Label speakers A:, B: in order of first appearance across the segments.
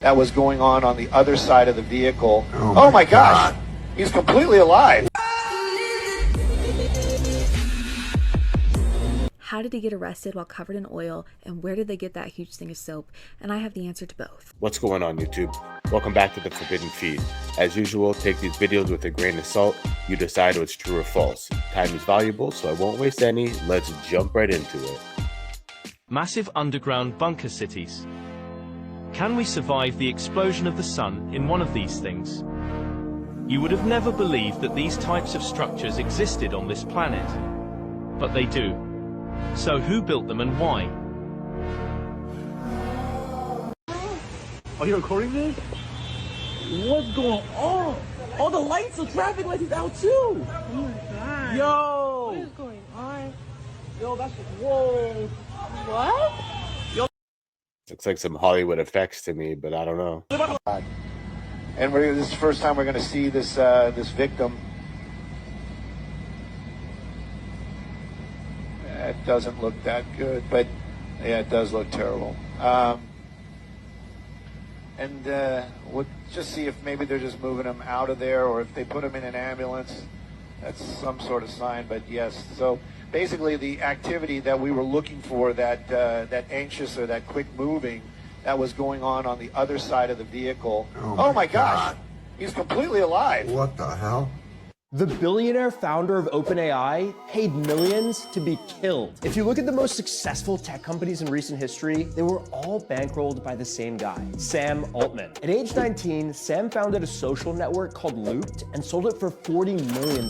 A: that was going on the other side of the vehicle. Oh my gosh, he's completely alive.
B: How did he get arrested while covered in oil, and where did they get that huge thing of soap? And I have the answer to both.
C: What's going on, YouTube? Welcome back to the Forbidden Feed. As usual, take these videos with a grain of salt. You decide what's true or false. Time is valuable, so I won't waste any. Let's jump right into it.
D: Massive underground bunker cities. Can we survive the explosion of the sun in one of these things? You would have never believed that these types of structures existed on this planet. But they do. So who built them and why?
E: Are you recording this? What's going on? All the lights, the traffic lights is out too.
F: Oh my god.
E: Yo.
F: What is going on?
E: Yo, that's, whoa.
F: What?
E: Yo.
C: Looks like some Hollywood effects to me, but I don't know.
A: And this is the first time we're going to see this this victim. It doesn't look that good, but yeah, it does look terrible. And we'll just see if maybe they're just moving him out of there, or if they put him in an ambulance. That's some sort of sign, but yes. So basically the activity that we were looking for, that anxious or that quick moving, that was going on the other side of the vehicle. Oh my gosh, he's completely alive.
G: What the hell?
H: The billionaire founder of OpenAI paid millions to be killed. If you look at the most successful tech companies in recent history, they were all bankrolled by the same guy, Sam Altman. At age 19, Sam founded a social network called Looped and sold it for $40 million.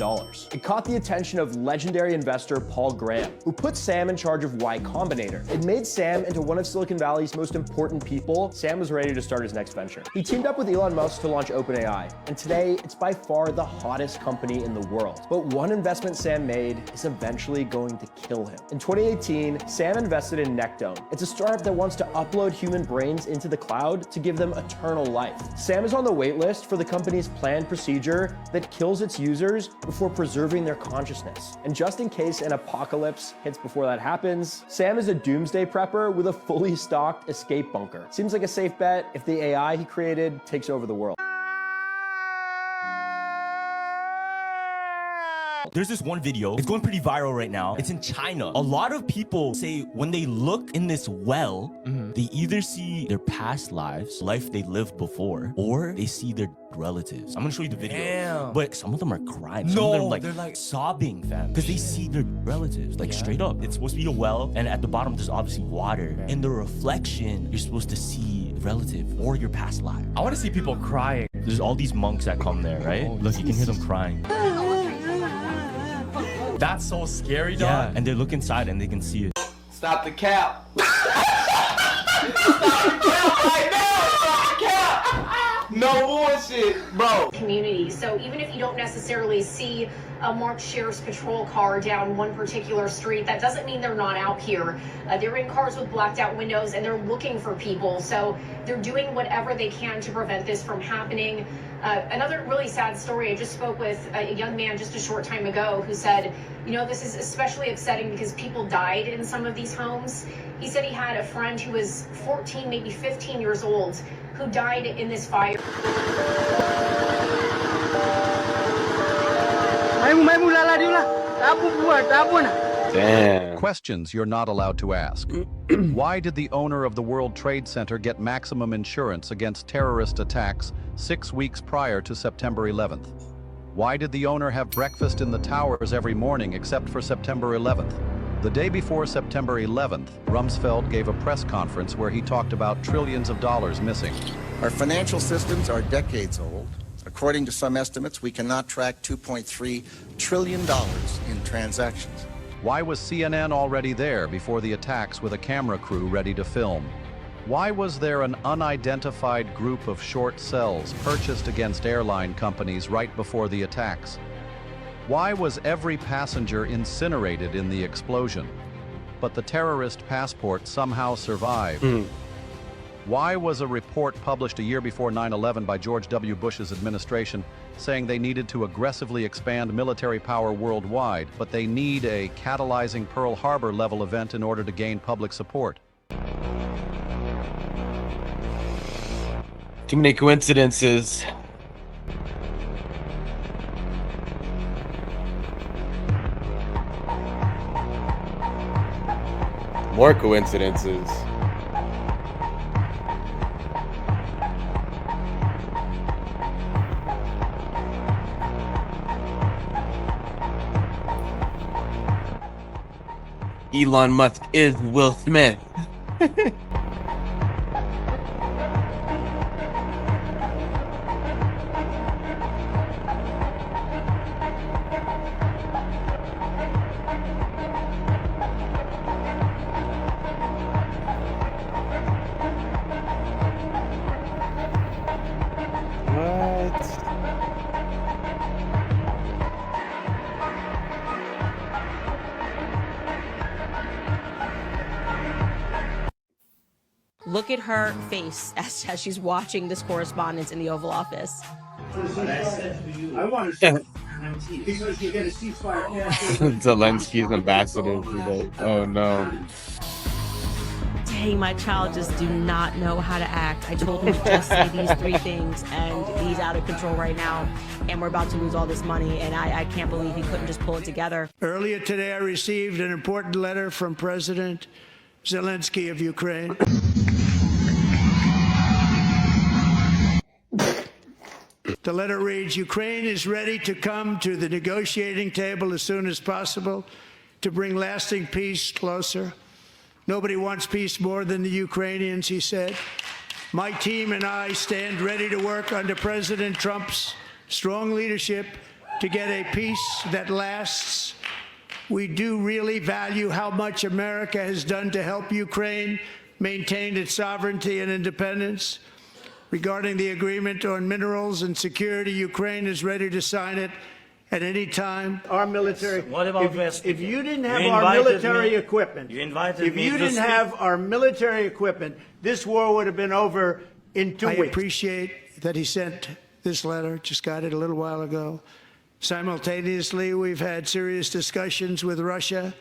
H: It caught the attention of legendary investor Paul Graham, who put Sam in charge of Y Combinator. It made Sam into one of Silicon Valley's most important people. Sam was ready to start his next venture. He teamed up with Elon Musk to launch OpenAI, and today it's by far the hottest company in the world. But one investment Sam made is eventually going to kill him. In 2018, Sam invested in Nectome. It's a startup that wants to upload human brains into the cloud to give them eternal life. Sam is on the wait list for the company's planned procedure that kills its users before preserving their consciousness. And just in case an apocalypse hits before that happens, Sam is a doomsday prepper with a fully stocked escape bunker. Seems like a safe bet if the AI he created takes over the world.
I: There's this one video, it's going pretty viral right now. It's in China. A lot of people say when they look in this well, they either see their past lives, life they lived before, or they see their relatives. I'm gonna show you the video.
H: Damn.
I: But some of them are crying. Some of them they're like sobbing, fam. Because they see their relatives, like straight up. It's supposed to be a well, and at the bottom there's obviously water. In the reflection, you're supposed to see relative or your past life.
H: I want to see people crying.
I: There's all these monks that come there, right? Look, you can hear them crying.
H: That's so scary, dog.
I: Yeah, and they look inside and they can see it.
E: Stop the cap. Stop the cap right now. Stop the cap. No bullshit, bro.
J: Community. So even if you don't necessarily see a marked sheriff's patrol car down one particular street, that doesn't mean they're not out here. They're in cars with blacked out windows and they're looking for people. So they're doing whatever they can to prevent this from happening. Another really sad story, I just spoke with a young man just a short time ago who said, you know, this is especially upsetting because people died in some of these homes. He said he had a friend who was 14, maybe 15 years old, who died in this fire.
C: Damn.
K: Questions you're not allowed to ask. Why did the owner of the World Trade Center get maximum insurance against terrorist attacks 6 weeks prior to September 11th? Why did the owner have breakfast in the towers every morning except for September 11th? The day before September 11th, Rumsfeld gave a press conference where he talked about trillions of dollars missing.
G: Our financial systems are decades old. According to some estimates, we cannot track $2.3 trillion in transactions.
K: Why was CNN already there before the attacks with a camera crew ready to film? Why was there an unidentified group of short cells purchased against airline companies right before the attacks? Why was every passenger incinerated in the explosion? But the terrorist passport somehow survived. Why was a report published a year before 9/11 by George W. Bush's administration saying they needed to aggressively expand military power worldwide, but they need a catalyzing Pearl Harbor level event in order to gain public support?
C: Too many coincidences. More coincidences. Elon Musk is Will Smith.
L: Look at her face as she's watching this correspondence in the Oval Office.
M: I want to because you get a ceasefire.
C: Zelensky's ambassador. Oh no.
L: Dang, my child just do not know how to act. I told him to just say these 3 things, and he's out of control right now, and we're about to lose all this money, and I can't believe he couldn't just pull it together.
M: Earlier today, I received an important letter from President Zelensky of Ukraine. The letter reads, Ukraine is ready to come to the negotiating table as soon as possible to bring lasting peace closer. Nobody wants peace more than the Ukrainians, he said. My team and I stand ready to work under President Trump's strong leadership to get a peace that lasts. We do really value how much America has done to help Ukraine maintain its sovereignty and independence. Regarding the agreement on minerals and security, Ukraine is ready to sign it at any time. Our military.
N: What about
M: if you didn't have our military equipment, if you didn't have our military equipment, this war would have been over in 2 weeks. I appreciate that he sent this letter. Just got it a little while ago. Simultaneously, we've had serious discussions with Russia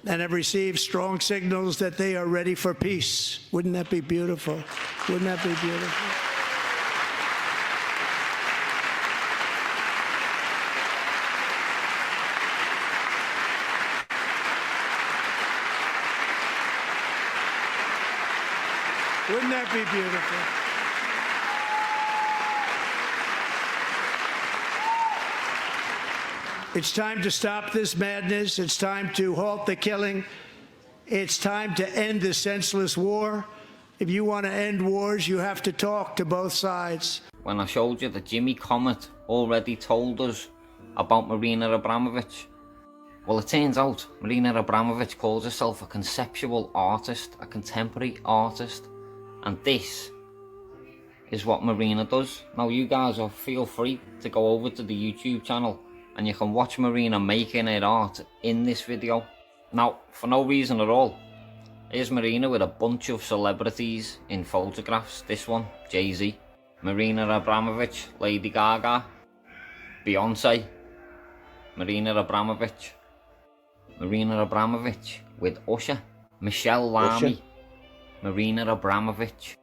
M: and have received strong signals that they are ready for peace. Wouldn't that be beautiful? Wouldn't that be beautiful? Wouldn't that be beautiful? It's time to stop this madness. It's time to halt the killing. It's time to end this senseless war. If you want to end wars, you have to talk to both sides.
O: When I showed you that Jimmy Comet already told us about Marina Abramovich, well, it turns out Marina Abramovich calls herself a conceptual artist, a contemporary artist, and this is what Marina does. Now, you guys feel free to go over to the YouTube channel and you can watch Marina making her art in this video. Now, for no reason at all, here's Marina with a bunch of celebrities in photographs. This one, Jay-Z, Marina Abramovich, Lady Gaga, Beyonce, Marina Abramovich with Usher, Michelle Lamy, Marina Abramovich.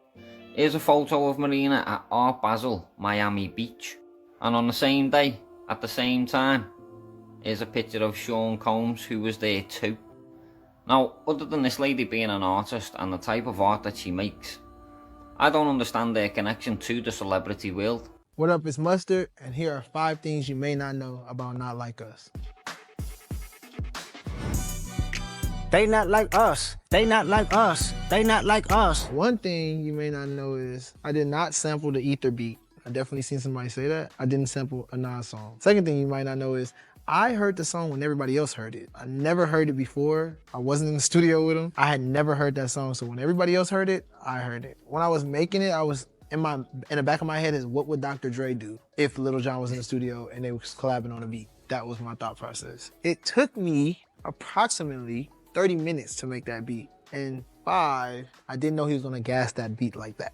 O: Here's a photo of Marina at Art Basel, Miami Beach. And on the same day, at the same time, here's a picture of Sean Combs, who was there too. Now, other than this lady being an artist and the type of art that she makes, I don't understand their connection to the celebrity world.
P: What up, it's Mustard, and here are 5 things you may not know about Not Like Us.
Q: They not like us. They not like us. They not like us.
P: One thing you may not know is I did not sample the Ether beat. I definitely seen somebody say that. I didn't sample a Nas song. Second thing you might not know is I heard the song when everybody else heard it. I never heard it before. I wasn't in the studio with them. I had never heard that song, so when everybody else heard it, I heard it. When I was making it, I was in the back of my head is what would Dr. Dre do if Lil Jon was in the studio and they was collabing on a beat? That was my thought process. It took me approximately 30 minutes to make that beat. And 5, I didn't know he was gonna gas that beat like that.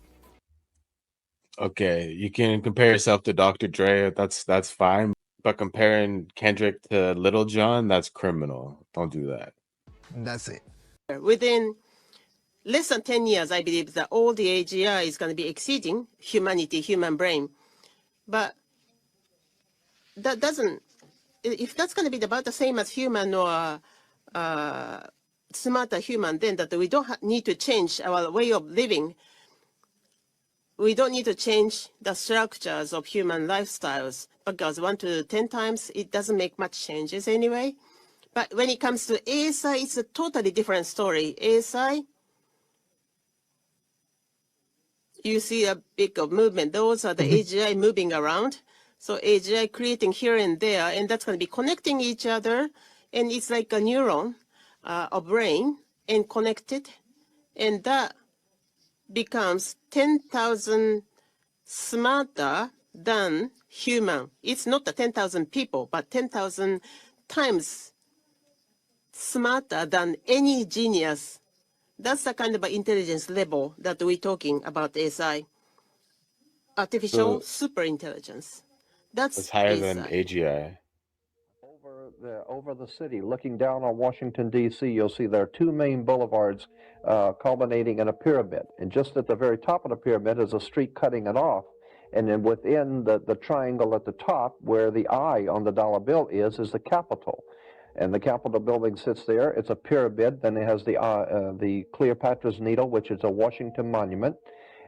C: Okay, you can compare yourself to Dr. Dre, that's fine. But comparing Kendrick to Little John, that's criminal. Don't do that.
P: And that's it.
Q: Within
N: less than 10 years, I believe that all the AGI is going to be exceeding human brain. But that doesn't, if that's going to be about the same as human or smarter human, then that we don't need to change our way of living. We don't need to change the structures of human lifestyles, because 1 to 10 times, it doesn't make much changes anyway. But when it comes to ASI, it's a totally different story. ASI, you see a big movement. Those are the AGI moving around. So AGI creating here and there, and that's going to be connecting each other. And it's like a neuron, a brain, and connected. And that becomes 10,000 smarter than human. It's not the 10,000 people, but 10,000 times smarter than any genius. That's the kind of intelligence level that we're talking about ASI. Artificial super intelligence. That's
C: It's higher
N: ASI.
C: than AGI.
K: Over the city, looking down on Washington, D.C., you'll see there are two main boulevards culminating in a pyramid. And just at the very top of the pyramid is a street cutting it off. And then within the triangle at the top, where the eye on the dollar bill is the Capitol. And the Capitol building sits there. It's a pyramid. Then it has the Cleopatra's Needle, which is a Washington monument.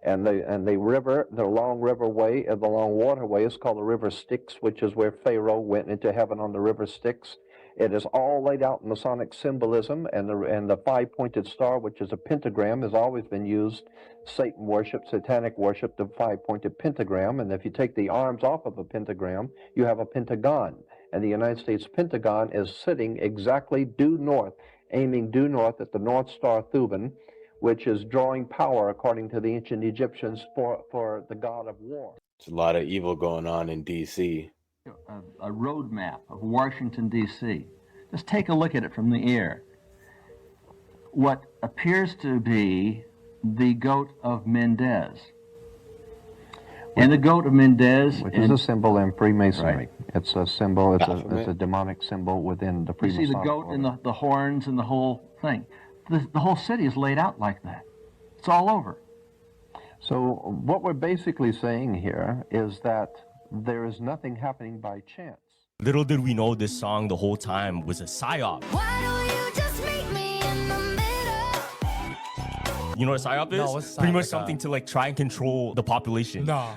K: And the river, the long riverway, the long waterway is called the River Styx, which is where Pharaoh went into heaven on the River Styx. It is all laid out in Masonic symbolism, and the five-pointed star, which is a pentagram, has always been used. Satan worship, satanic worship, the five-pointed pentagram. And if you take the arms off of a pentagram, you have a pentagon. And the United States Pentagon is sitting exactly due north, aiming due north at the North Star Thuban, which is drawing power, according to the ancient Egyptians, for the god of war.
C: There's a lot of evil going on in D.C.
R: A road map of Washington, D.C. Just take a look at it from the air. What appears to be the goat of Mendez. And the goat of Mendez...
K: Which is a symbol in Freemasonry.
R: Right.
K: It's a symbol, it's a demonic symbol within the
R: You
K: Freemasonic
R: see the goat
K: order.
R: and the horns and the whole thing. The whole city is laid out like that. It's all over.
K: So what we're basically saying here is that there is nothing happening by chance.
I: Little did we know this song the whole time was a psyop. You know what a psyop is?
S: No, what's
I: Pretty much
S: psyop?
I: something to like try and control the population.
S: Nah.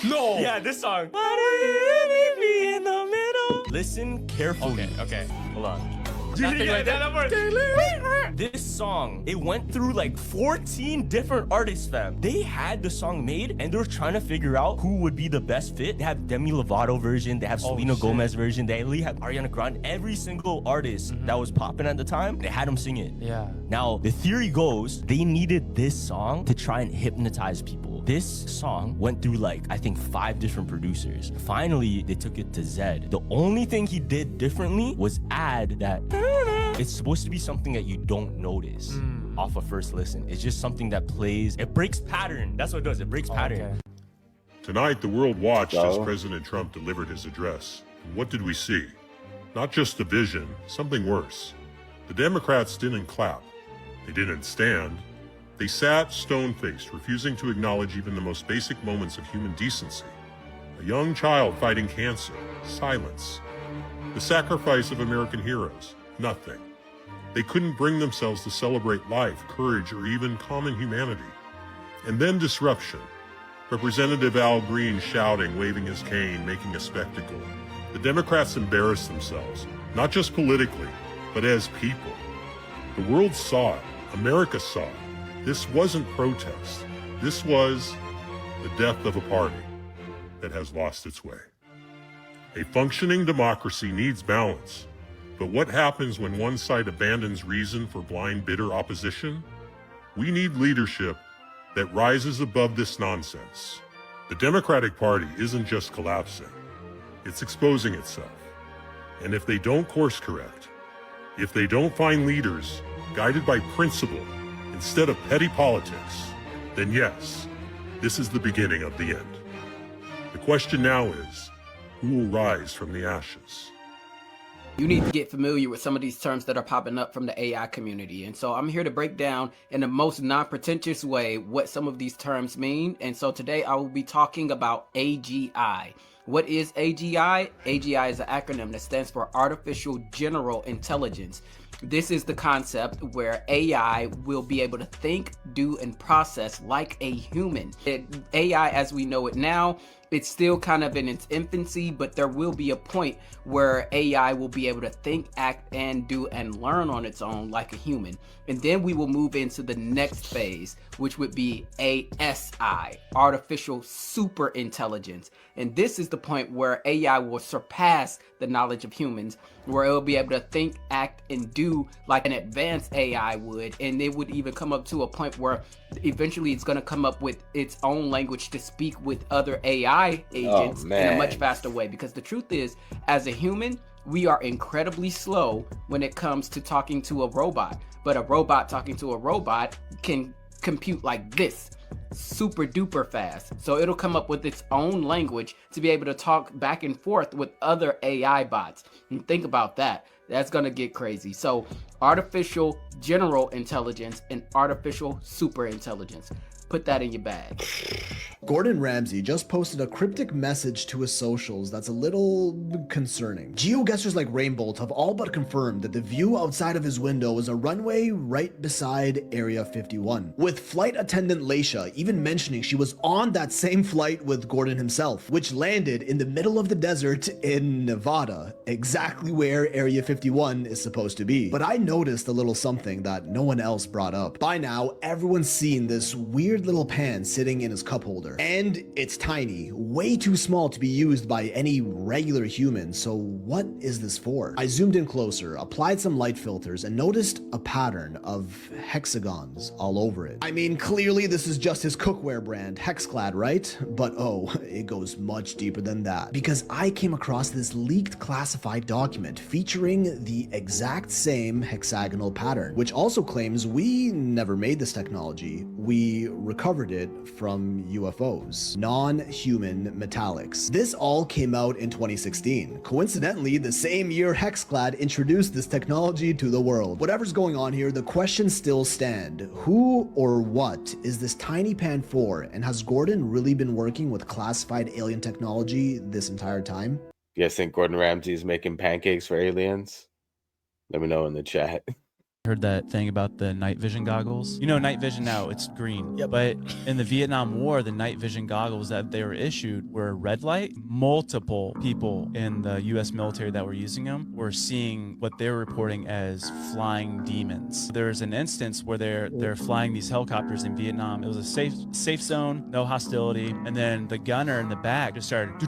S: No.
I: Yeah, this song. Why do you leave me in the middle? Listen carefully.
S: Okay.
I: Hold on.
S: Nothing like that.
I: This song, it went through like 14 different artists, fam. They had the song made and they were trying to figure out who would be the best fit. They have Demi Lovato version, they have Selena Gomez version, they only have Ariana Grande. Every single artist that was popping at the time, they had them sing it.
S: Yeah.
I: Now, the theory goes, they needed this song to try and hypnotize people. This song went through like, I think 5 different producers. Finally, they took it to Zed. The only thing he did differently was add that it's supposed to be something that you don't notice off a first listen. It's just something that plays. It breaks pattern. That's what it does. It breaks pattern.
S: Okay.
T: Tonight, the world watched as President Trump delivered his address. And what did we see? Not just division, something worse. The Democrats didn't clap. They didn't stand. They sat stone-faced, refusing to acknowledge even the most basic moments of human decency. A young child fighting cancer, silence. The sacrifice of American heroes, nothing. They couldn't bring themselves to celebrate life, courage, or even common humanity. And then disruption. Representative Al Green shouting, waving his cane, making a spectacle. The Democrats embarrassed themselves, not just politically, but as people. The world saw it. America saw it. This wasn't protest. This was the death of a party that has lost its way. A functioning democracy needs balance. But what happens when one side abandons reason for blind, bitter opposition? We need leadership that rises above this nonsense. The Democratic Party isn't just collapsing. It's exposing itself. And if they don't course correct, if they don't find leaders guided by principle instead of petty politics, then yes, this is the beginning of the end. The question now is, who will rise from the ashes?
U: You need to get familiar with some of these terms that are popping up from the AI community. And so I'm here to break down in the most non-pretentious way what some of these terms mean. And so today I will be talking about AGI. What is AGI? AGI is an acronym that stands for Artificial General Intelligence. This is the concept where AI will be able to think, do, and process like a human. AI as we know it now, it's still kind of in its infancy, but there will be a point where AI will be able to think, act, and do and learn on its own like a human. And then we will move into the next phase, which would be ASI, Artificial Super Intelligence. And this is the point where AI will surpass the knowledge of humans, where it will be able to think, act, and do like an advanced AI would. And it would even come up to a point where eventually it's going to come up with its own language to speak with other AI agents in a much faster way. Because the truth is, as a human, we are incredibly slow when it comes to talking to a robot. But a robot talking to a robot can compute like this, super duper fast. So it'll come up with its own language to be able to talk back and forth with other AI bots. And think about that. That's gonna get crazy. So artificial general intelligence and artificial super intelligence. Put that in your bag.
V: Gordon Ramsay just posted a cryptic message to his socials that's a little concerning. GeoGuessers like Rainbolt have all but confirmed that the view outside of his window is a runway right beside Area 51, with flight attendant Laisha even mentioning she was on that same flight with Gordon himself, which landed in the middle of the desert in Nevada, exactly where Area 51 is supposed to be. But I noticed a little something that no one else brought up. By now, everyone's seen this weird little pan sitting in his cup holder. And it's tiny, way too small to be used by any regular human, so what is this for? I zoomed in closer, applied some light filters, and noticed a pattern of hexagons all over it. I mean, clearly this is just his cookware brand, Hexclad, right? But oh, it goes much deeper than that, because I came across this leaked classified document featuring the exact same hexagonal pattern, which also claims we never made this technology. We recovered it from UFOs, non-human metallics. This all came out in 2016. Coincidentally, the same year Hexclad introduced this technology to the world. Whatever's going on here, the questions still stand. Who or what is this tiny pan for, and has Gordon really been working with classified alien technology this entire time?
C: You guys think Gordon Ramsay's making pancakes for aliens? Let me know in the chat.
W: Heard that thing about the night vision goggles. You know, night vision now, it's green. Yep. But in the Vietnam War, the night vision goggles that they were issued were red light. Multiple people in the US military that were using them were seeing what they were reporting as flying demons. There's an instance where they're flying these helicopters in Vietnam. It was a safe zone, no hostility. And then the gunner in the back just started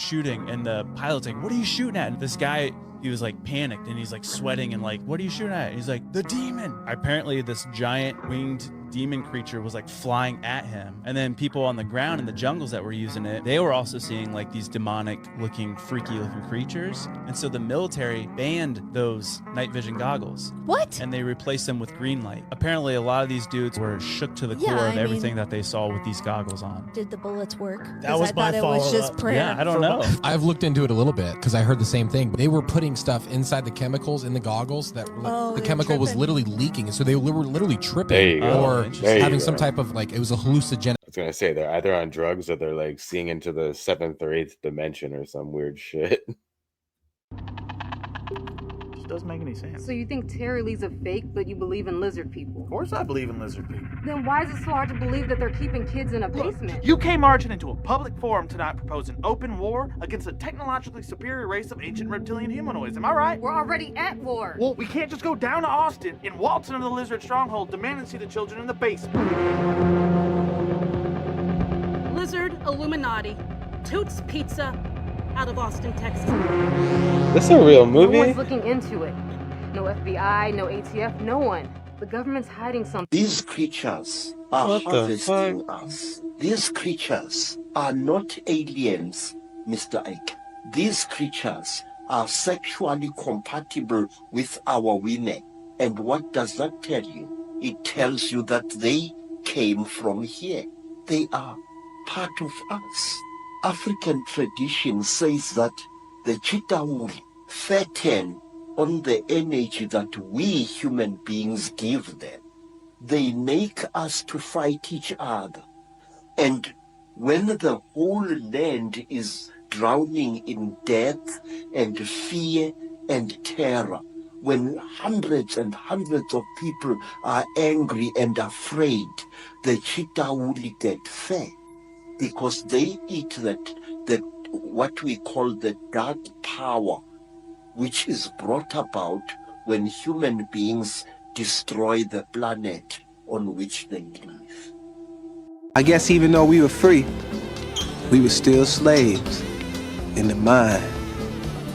W: shooting. And the pilot's like, "What are you shooting at?" And this guy, he was like panicked and he's like sweating and like, "What are you shooting at?" And he's like, "The demon." Apparently this giant winged demon creature was like flying at him. And then people on the ground in the jungles that were using it, they were also seeing like these demonic looking, freaky looking creatures. And so the military banned those night vision goggles.
B: What?
W: And they replaced them with green light. Apparently a lot of these dudes were shook to the core of everything that they saw with these goggles on.
B: Did the bullets work?
W: That was my follow-up.
B: It was just prayer.
W: Yeah, I don't know.
X: I've looked into it a little bit because I heard the same thing. They were putting stuff inside the chemicals in the goggles that the chemical was literally leaking, and so they were literally tripping or having some type of like, it was a hallucinogenic.
C: I was gonna say they're either on drugs or they're like seeing into the 7th or 8th dimension or some weird shit.
Y: Just doesn't make any sense.
F: So you think Terry Lee's a fake, but you believe in lizard people?
Y: Of course I believe in lizard people.
F: Then why is it so hard to believe that they're keeping kids in a basement?
Y: You came marching into a public forum tonight proposing open war against a technologically superior race of ancient reptilian humanoids. Am I right?
F: We're already at war.
Y: Well, we can't just go down to Austin and waltz into the lizard stronghold demanding to see the children in the basement.
F: Lizard Illuminati. Toots Pizza out of Austin, Texas.
C: This a real movie?
F: No one's looking into it. No FBI, no ATF, no one. The government's hiding something.
Z: These creatures are harvesting us. These creatures are not aliens, Mr. Ike. These creatures are sexually compatible with our women. And what does that tell you? It tells you that they came from here. They are part of us. African tradition says that the cheetah wool fatten on the energy that we human beings give them. They make us to fight each other. And when the whole land is drowning in death and fear and terror, when hundreds and hundreds of people are angry and afraid, the cheetah will get fed because they eat that what we call the dark power, which is brought about when human beings destroy the planet on which they live.
A: I guess even though we were free, we were still slaves in the mind.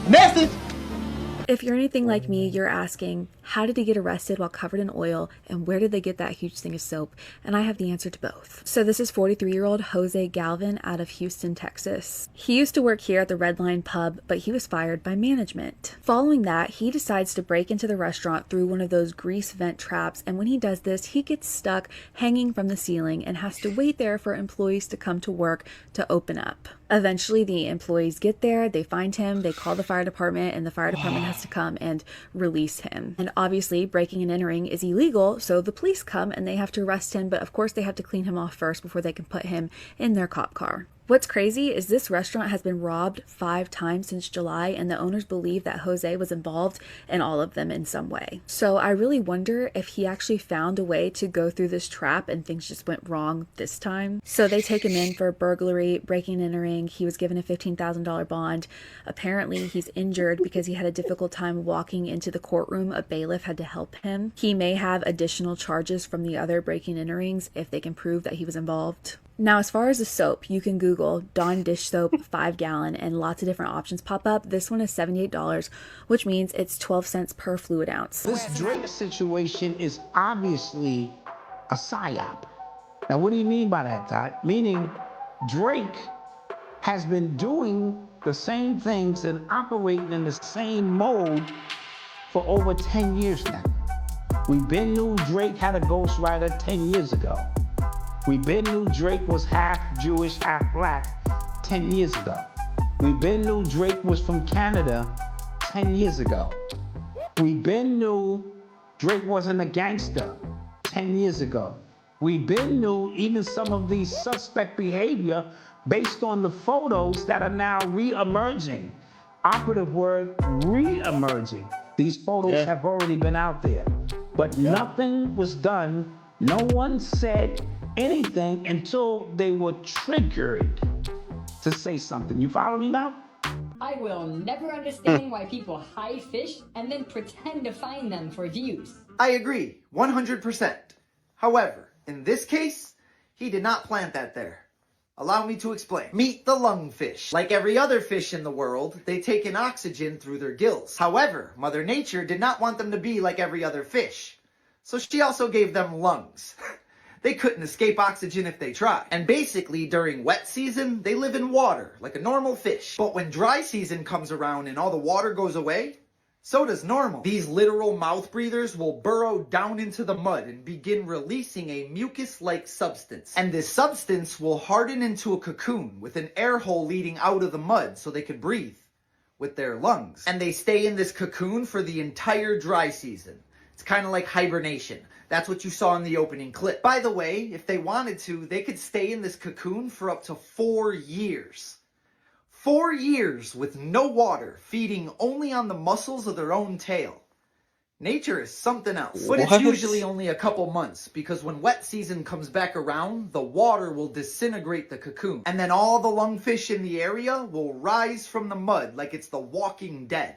Z: Message!
B: If you're anything like me, you're asking, how did he get arrested while covered in oil, and where did they get that huge thing of soap? And I have the answer to both. So this is 43-year-old Jose Galvin out of Houston, Texas. He used to work here at the Red Line pub, but he was fired by management. Following that, he decides to break into the restaurant through one of those grease vent traps, and when he does this, he gets stuck hanging from the ceiling and has to wait there for employees to come to work to open up. Eventually, the employees get there, they find him, they call the fire department, and the fire department has to come and release him. And obviously, breaking and entering is illegal, so the police come and they have to arrest him, but of course they have to clean him off first before they can put him in their cop car. What's crazy is this restaurant has been robbed 5 times since July, and the owners believe that Jose was involved in all of them in some way. So I really wonder if he actually found a way to go through this trap and things just went wrong this time. So they take him in for burglary, breaking and entering. He was given a $15,000 bond. Apparently he's injured because he had a difficult time walking into the courtroom. A bailiff had to help him. He may have additional charges from the other breaking and enterings if they can prove that he was involved. Now, as far as the soap, you can Google Dawn dish soap 5 gallon and lots of different options pop up. This one is $78, which means it's 12 cents per fluid ounce.
D: This Drake situation is obviously a psyop. Now, what do you mean by that, Todd? Meaning Drake has been doing the same things and operating in the same mode for over 10 years now. We been knew Drake had a ghostwriter 10 years ago. We been knew Drake was half Jewish, half black 10 years ago. We been knew Drake was from Canada 10 years ago. We been knew Drake wasn't a gangster 10 years ago. We been knew even some of these suspect behavior based on the photos that are now re-emerging. Operative word, re-emerging. These photos have already been out there, but nothing was done. No one said anything until they were triggered to say something. You follow me now?
E: I will never understand why people hide fish and then pretend to find them for views.
G: I agree, 100%. However, in this case, he did not plant that there. Allow me to explain. Meet the lungfish. Like every other fish in the world, they take in oxygen through their gills. However, Mother Nature did not want them to be like every other fish. So she also gave them lungs. They couldn't escape oxygen if they tried. And basically, during wet season, they live in water, like a normal fish. But when dry season comes around and all the water goes away, so does normal. These literal mouth breathers will burrow down into the mud and begin releasing a mucus-like substance. And this substance will harden into a cocoon with an air hole leading out of the mud so they can breathe with their lungs. And they stay in this cocoon for the entire dry season. It's kind of like hibernation. That's what you saw in the opening clip. By the way, if they wanted to, they could stay in this cocoon for up to 4 years. 4 years with no water, feeding only on the muscles of their own tail. Nature is something else. But it's usually only a couple months, because when wet season comes back around, the water will disintegrate the cocoon. And then all the lungfish in the area will rise from the mud like it's the Walking Dead.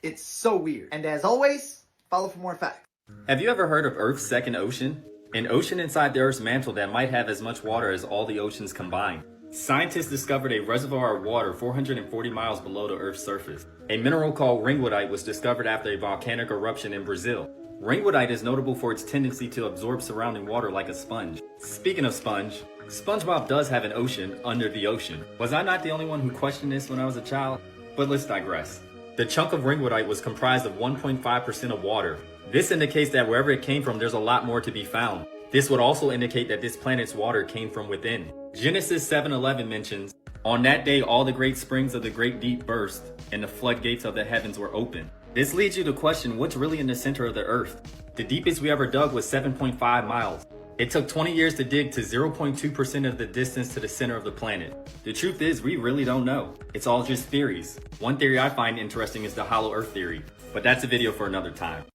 G: It's so weird. And as always, follow for more facts.
H: Have you ever heard of Earth's second ocean? An ocean inside the Earth's mantle that might have as much water as all the oceans combined. Scientists discovered a reservoir of water 440 miles below the Earth's surface. A mineral called ringwoodite was discovered after a volcanic eruption in Brazil. Ringwoodite is notable for its tendency to absorb surrounding water like a sponge. Speaking of sponge, SpongeBob does have an ocean under the ocean. Was I not the only one who questioned this when I was a child? But let's digress. The chunk of ringwoodite was comprised of 1.5% of water. This indicates that wherever it came from, there's a lot more to be found. This would also indicate that this planet's water came from within. Genesis 7:11 mentions, On that day, all the great springs of the great deep burst, and the floodgates of the heavens were open. This leads you to question what's really in the center of the earth. The deepest we ever dug was 7.5 miles. It took 20 years to dig to 0.2% of the distance to the center of the planet. The truth is, we really don't know. It's all just theories. One theory I find interesting is the hollow earth theory, but that's a video for another time.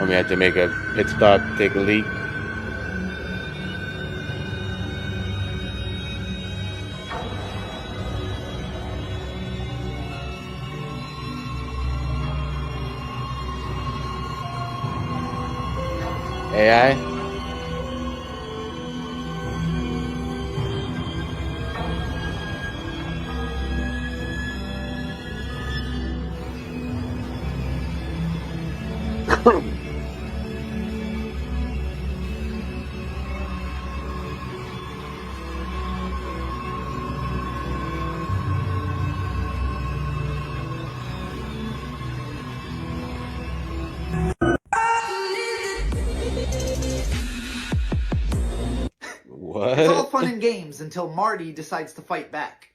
C: I'm gonna have to make a pit stop, take a leak. AI? What?
G: It's all fun and games until Marty decides to fight back.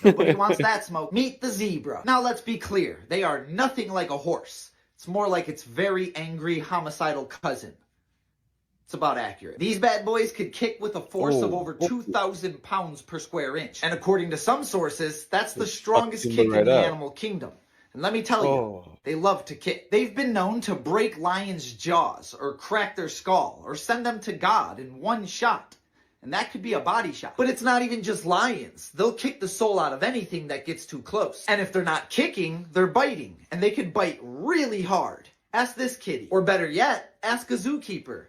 G: Nobody wants that smoke. Meet the zebra. Now let's be clear. They are nothing like a horse. It's more like its very angry, homicidal cousin. It's about accurate. These bad boys could kick with a force of over 2,000 pounds per square inch. And according to some sources, that's the strongest kick in the animal kingdom. And let me tell you, they love to kick. They've been known to break lions' jaws, or crack their skull, or send them to God in one shot. And that could be a body shot. But it's not even just lions. They'll kick the soul out of anything that gets too close. And if they're not kicking, they're biting. And they can bite really hard. Ask this kitty. Or better yet, ask a zookeeper.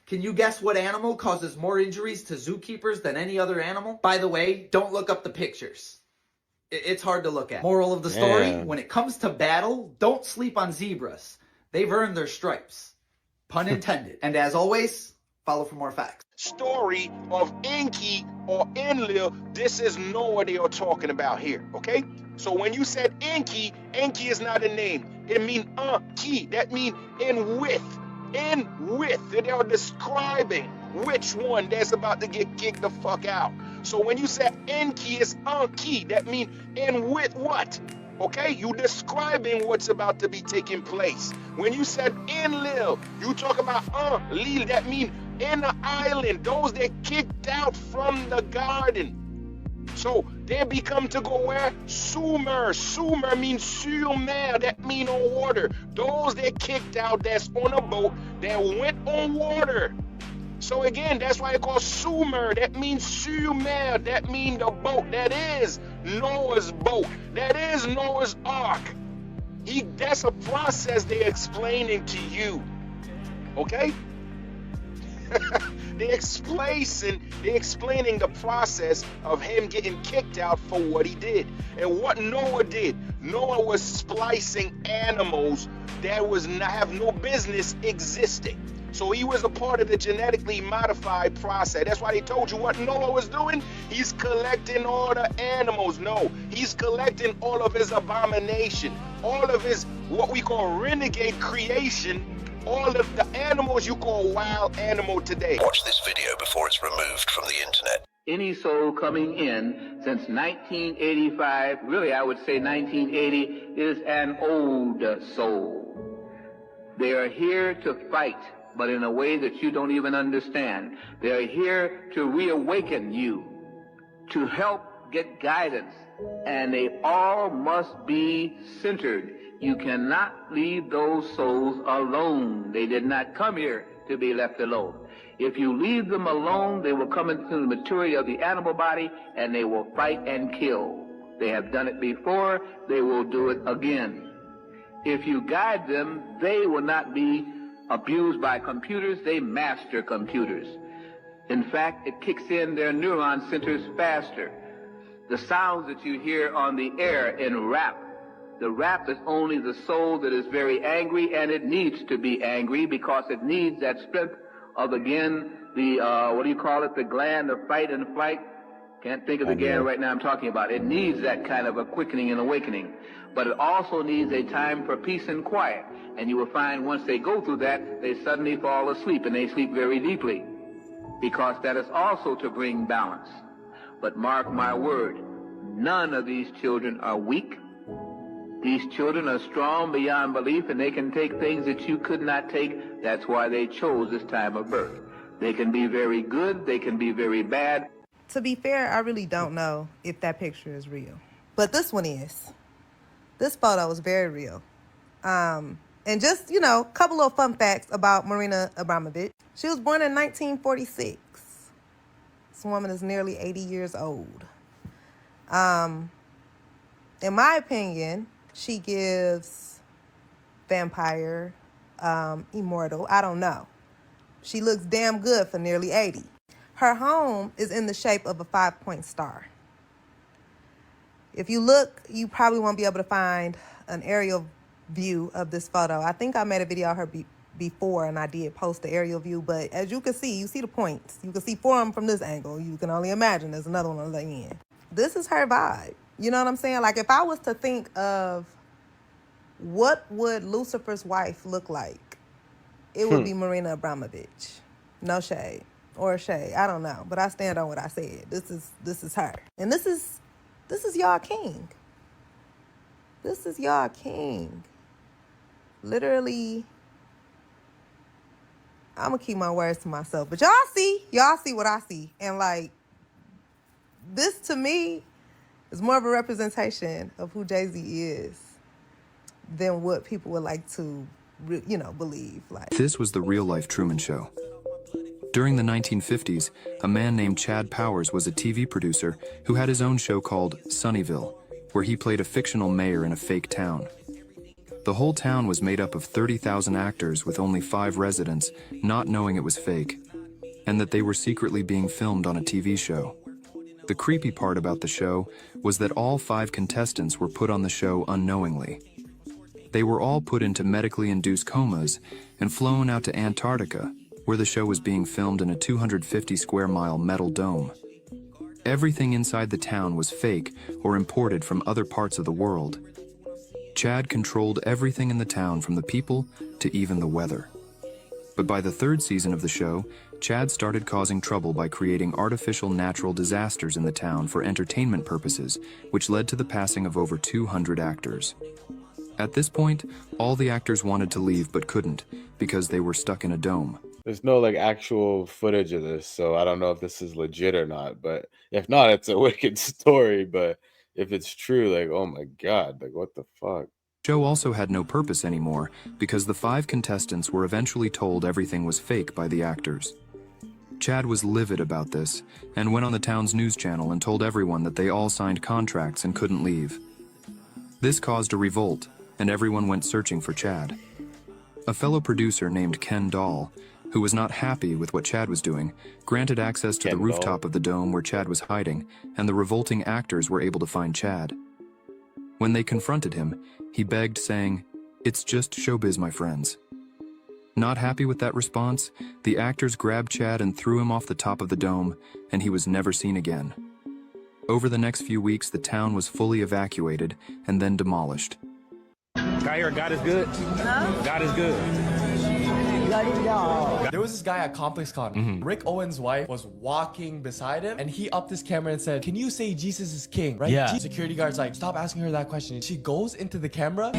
G: Can you guess what animal causes more injuries to zookeepers than any other animal? By the way, don't look up the pictures. It's hard to look at. Moral of the story, when it comes to battle, don't sleep on zebras. They've earned their stripes. Pun intended. And as always, follow for more facts.
J: Story of Enki or Enlil, this is Noah they are talking about here, okay? So when you said Enki, Enki is not a name. It means ki. That means in width. In width. They are describing which one that's about to get kicked the fuck out. So when you say Enki is ki, that means in width what? Okay, you describing what's about to be taking place. When you said Enlil, you talk about Lil, that means in the island, those that kicked out from the garden. So they become to go where? Sumer. Sumer means sur mer, that means on water. Those that kicked out that's on a boat that went on water. So again, that's why it called Sumer. That means sur mer, that means the boat. That is Noah's boat. That is Noah's ark. That's a process they're explaining to you. Okay? They're explaining the process of him getting kicked out for what he did. And what Noah did, Noah was splicing animals that have no business existing. So he was a part of the genetically modified process. That's why they told you what Noah was doing. He's collecting all the animals. No, he's collecting all of his abomination, all of his what we call renegade creation, all of the animals you call wild animal today.
L: Watch this video before it's removed from the internet.
M: Any soul coming in since 1985, really I would say 1980, is an old soul. They are here to fight, but in a way that you don't even understand. They are here to reawaken you, to help get guidance, and they all must be centered. You cannot leave those souls alone. They did not come here to be left alone. If you leave them alone, they will come into the maturity of the animal body and they will fight and kill. They have done it before, they will do it again. If you guide them, they will not be abused by computers, they master computers. In fact, it kicks in their neuron centers faster. The sounds that you hear on the air in rap, the rap is only the soul that is very angry, and it needs to be angry because it needs that strength of, again, the, the gland of fight and flight Can't think of the gang right now I'm talking about. It needs that kind of a quickening and awakening. But it also needs a time for peace and quiet. And you will find once they go through that, they suddenly fall asleep, and they sleep very deeply. Because that is also to bring balance. But mark my word, none of these children are weak. These children are strong beyond belief, and they can take things that you could not take. That's why they chose this time of birth. They can be very good, they can be very bad.
K: To be fair, I really don't know if that picture is real. But this one is. This photo is very real. And just, you know, a couple of fun facts about Marina Abramovich. She was born in 1946. This woman is nearly 80 years old. In my opinion, she gives vampire, immortal, I don't know. She looks damn good for nearly 80. Her home is in the shape of a 5-point star. If you look, you probably won't be able to find an aerial view of this photo. I think I made a video of her before, and I did post the aerial view, but as you can see, you see the points. You can see 4 of them from this angle. You can only imagine there's another one on the end. This is her vibe. You know what I'm saying? Like, if I was to think of what would Lucifer's wife look like, it would be Marina Abramovich. No shade. Or shade. I don't know. But I stand on what I said. This is her. And this is y'all king. This is y'all king. Literally, I'm gonna keep my words to myself. But y'all see what I see. And like, this to me is more of a representation of who Jay-Z is than what people would like to, you know, believe. Like,
N: this was the real-life Truman Show. During the 1950s, a man named Chad Powers was a TV producer who had his own show called Sunnyville, where he played a fictional mayor in a fake town. The whole town was made up of 30,000 actors with only 5 residents, not knowing it was fake, and that they were secretly being filmed on a TV show. The creepy part about the show was that all 5 contestants were put on the show unknowingly. They were all put into medically induced comas and flown out to Antarctica, where the show was being filmed in a 250 square mile metal dome. Everything inside the town was fake or imported from other parts of the world. Chad controlled everything in the town, from the people to even the weather. But by the 3rd season of the show, Chad started causing trouble by creating artificial natural disasters in the town for entertainment purposes, which led to the passing of over 200 actors. At this point, all the actors wanted to leave but couldn't because they were stuck in a dome.
C: There's no like actual footage of this, so I don't know if this is legit or not. But if not, it's a wicked story. But if it's true, like, oh my God, like what the fuck?
N: The show also had no purpose anymore because the 5 contestants were eventually told everything was fake by the actors. Chad was livid about this and went on the town's news channel and told everyone that they all signed contracts and couldn't leave. This caused a revolt, and everyone went searching for Chad. A fellow producer named Ken Dahl, who was not happy with what Chad was doing, granted access to the rooftop of the dome where Chad was hiding, and the revolting actors were able to find Chad. When they confronted him, he begged, saying, "It's just showbiz, my friends." Not happy with that response, the actors grabbed Chad and threw him off the top of the dome, and he was never seen again. Over the next few weeks, the town was fully evacuated and then demolished.
O: I hear God is good. God is good.
P: There was this guy at ComplexCon. Rick Owens' wife was walking beside him, and he upped his camera and said, "Can you say Jesus is king?" Right?
I: Yeah.
P: Security guard's like, "Stop asking her that question." She goes into the camera.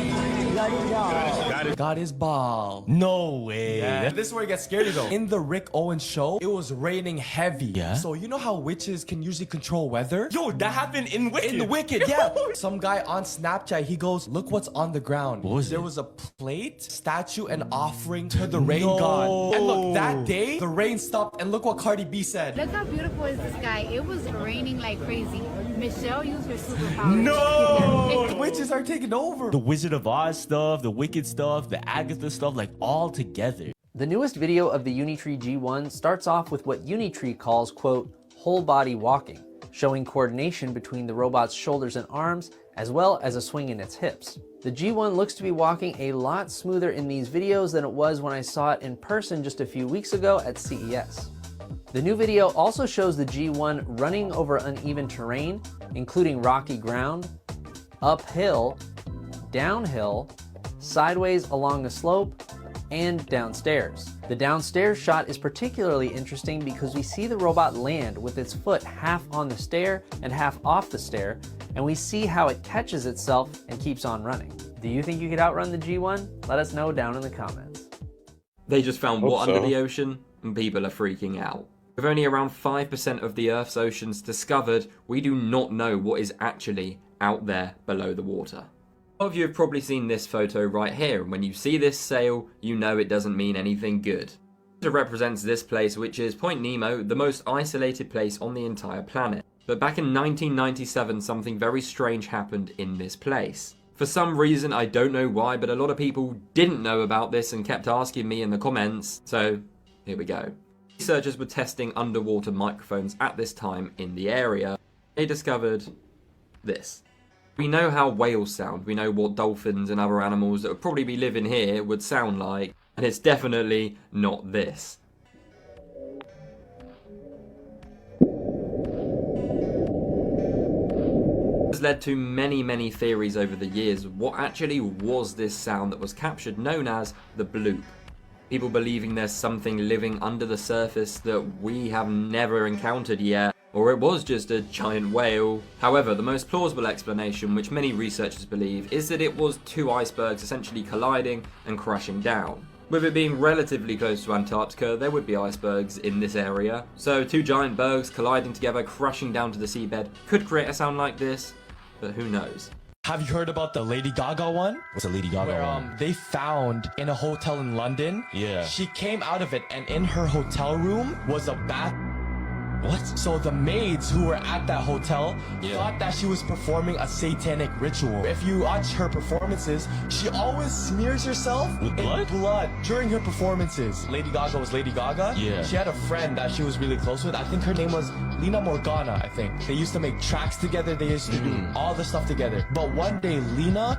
P: God is Baal.
I: No way.
P: Yeah. This is where it gets scary though. In the Rick Owens show, it was raining heavy.
I: Yeah.
P: So you know how witches can usually control weather?
I: Yo, that happened in Wicked.
P: In the Wicked, yeah. Some guy on Snapchat, he goes, "Look what's on the ground."
I: What was
P: there
I: it?
P: was a plate, statue, and offering to the rain god. And look, that day, the rain stopped, and look what Cardi B said.
Q: Look how beautiful is this guy. It was raining like crazy. Michelle used her superpowers.
P: No! The witches are taking over.
I: The Wizard of Oz stuff, the Wicked stuff, the Agatha stuff, like all together.
R: The newest video of the Unitree G1 starts off with what Unitree calls, quote, whole body walking, showing coordination between the robot's shoulders and arms, as well as a swing in its hips. The G1 looks to be walking a lot smoother in these videos than it was when I saw it in person just a few weeks ago at CES. The new video also shows the G1 running over uneven terrain, including rocky ground, uphill, downhill, sideways along a slope, and downstairs. The downstairs shot is particularly interesting because we see the robot land with its foot half on the stair and half off the stair, and we see how it catches itself and keeps on running. Do you think you could outrun the G1? Let us know down in the comments.
S: They just found what
C: Hope
S: under
C: so.
S: the ocean, and people are freaking out. With only around 5% of the Earth's oceans discovered, we do not know what is actually out there below the water. A lot of you have probably seen this photo right here, and when you see this sail, you know it doesn't mean anything good. It represents this place, which is Point Nemo, the most isolated place on the entire planet. But back in 1997, something very strange happened in this place. For some reason, I don't know why, but a lot of people didn't know about this and kept asking me in the comments, so here we go. Researchers were testing underwater microphones at this time in the area. They discovered this. We know how whales sound, we know what dolphins and other animals that would probably be living here would sound like, and it's definitely not this. This has led to many theories over the years. What actually was this sound that was captured, known as the bloop? People believing there's something living under the surface that we have never encountered yet, or it was just a giant whale. However, the most plausible explanation, which many researchers believe, is that it was two icebergs essentially colliding and crashing down. With it being relatively close to Antarctica, there would be icebergs in this area. So two giant bergs colliding together, crashing down to the seabed, could create a sound like this, but who knows?
P: Have you heard about the Lady Gaga one?
I: What's a Lady Gaga
P: Where
I: one?
P: they found in a hotel in London.
I: Yeah.
P: She came out of it, and in her hotel room was a bath. What? So the maids who were at that hotel thought that she was performing a satanic ritual. If you watch her performances, she always smears herself
I: With blood?
P: in blood during her performances. Lady Gaga was Lady Gaga.
I: Yeah.
P: She had a friend that she was really close with. I think her name was Lena Morgana, I think. They used to make tracks together. They used to do all the stuff together. But one day, Lena...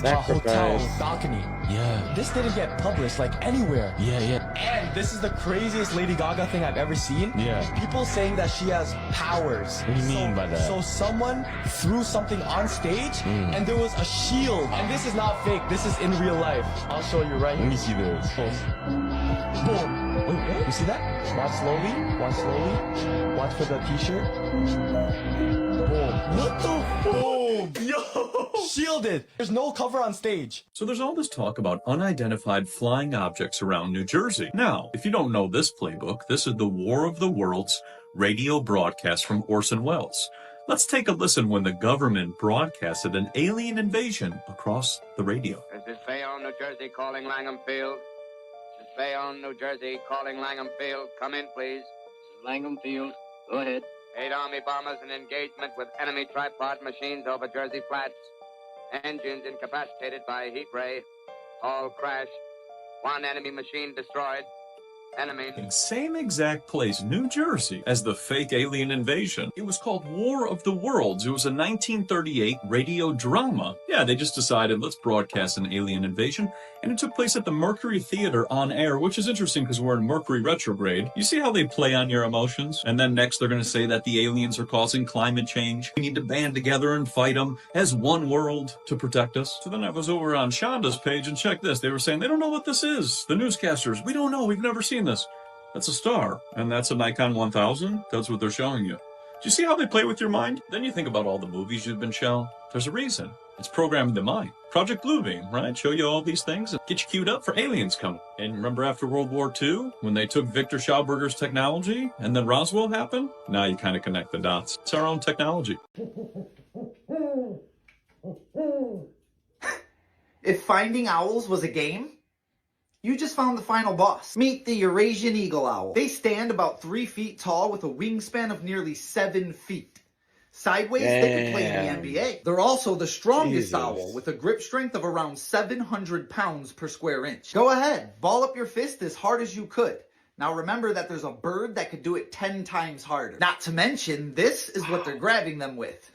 P: a hotel balcony.
I: Yeah.
P: This didn't get published like anywhere.
I: Yeah.
P: And this is the craziest Lady Gaga thing I've ever seen.
I: Yeah.
P: People saying that she has powers.
I: What do you mean by that?
P: So someone threw something on stage and there was a shield. And this is not fake. This is in real life. I'll show you right here.
I: Let me see this.
P: Boom. Wait, what? You see that? Watch slowly. Watch slowly. Watch for the t-shirt. Boom. What the fuck? Yo! Shielded. There's no cover on stage.
T: So there's all this talk about unidentified flying objects around New Jersey. Now, if you don't know this playbook, this is the War of the Worlds radio broadcast from Orson Welles. Let's take a listen when the government broadcasted an alien invasion across the radio.
U: This is Bayonne, New Jersey, calling Langham Field. This is Bayonne, New Jersey, calling Langham Field. Come in, please. This is Langham Field. Go ahead. 8 Army bombers in engagement with enemy tripod machines over Jersey Flats. Engines incapacitated by heat ray. All crashed. 1 enemy machine destroyed. Enemy.
T: Same exact place, New Jersey, as the fake alien invasion. It was called War of the Worlds. It was a 1938 radio drama. Yeah, they just decided, let's broadcast an alien invasion. And it took place at the Mercury Theater on air, which is interesting because we're in Mercury retrograde. You see how they play on your emotions? And then next they're going to say that the aliens are causing climate change. We need to band together and fight them as one world to protect us. So then I was over on Shonda's page and check this. They were saying they don't know what this is. The newscasters, we don't know. We've never seen this. That's a star. And that's a Nikon 1000. That's what they're showing you. Do you see how they play with your mind? Then you think about all the movies you've been shown. There's a reason. It's programming the mind. Project Bluebeam, right? Show you all these things and get you queued up for aliens coming. And remember after World War II, when they took Victor Schauberger's technology and then Roswell happened? Now you kind of connect the dots. It's our own technology.
G: If finding owls was a game, you just found the final boss. Meet the Eurasian eagle owl. They stand about 3 feet tall with a wingspan of nearly 7 feet. Sideways, they can play in the NBA. They're also the strongest owl with a grip strength of around 700 pounds per square inch. Go ahead, ball up your fist as hard as you could. Now remember that there's a bird that could do it 10 times harder. Not to mention, this is what they're grabbing them with.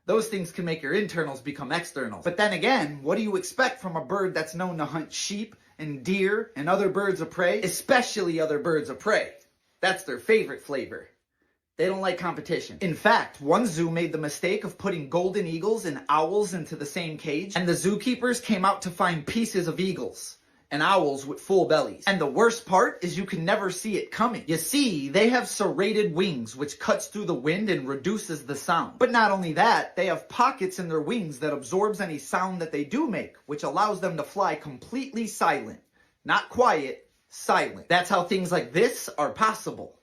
G: Those things can make your internals become externals. But then again, what do you expect from a bird that's known to hunt sheep, and deer and other birds of prey, especially other birds of prey. That's their favorite flavor. They don't like competition. In fact, one zoo made the mistake of putting golden eagles and owls into the same cage, and the zookeepers came out to find pieces of eagles and owls with full bellies. And the worst part is you can never see it coming. You see, they have serrated wings, which cuts through the wind and reduces the sound. But not only that, they have pockets in their wings that absorbs any sound that they do make, which allows them to fly completely silent. Not quiet, silent. That's how things like this are possible.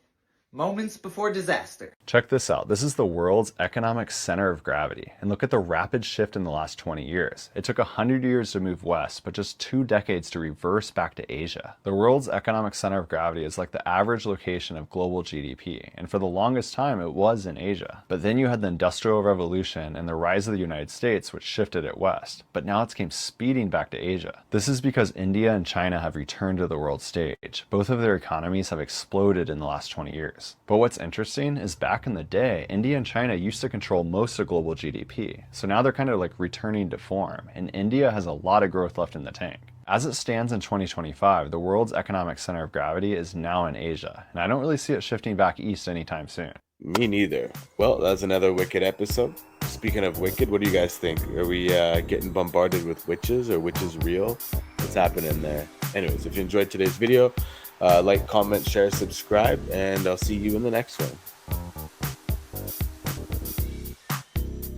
G: Moments before disaster.
A: Check this out. This is the world's economic center of gravity. And look at the rapid shift in the last 20 years. It took 100 years to move west, but just 2 decades to reverse back to Asia. The world's economic center of gravity is like the average location of global GDP. And for the longest time, it was in Asia. But then you had the Industrial Revolution and the rise of the United States, which shifted it west. But now it's came speeding back to Asia. This is because India and China have returned to the world stage. Both of their economies have exploded in the last 20 years. But what's interesting is back in the day, India and China used to control most of global GDP. So now they're kind of like returning to form, and India has a lot of growth left in the tank. As it stands in 2025, the world's economic center of gravity is now in Asia, and I don't really see it shifting back east anytime soon.
C: Me neither. Well, that's another Wicked episode. Speaking of Wicked, what do you guys think? Are we getting bombarded with witches, or witches real? What's happening there? Anyways, if you enjoyed today's video, like, comment, share, subscribe, and I'll see you in the next one.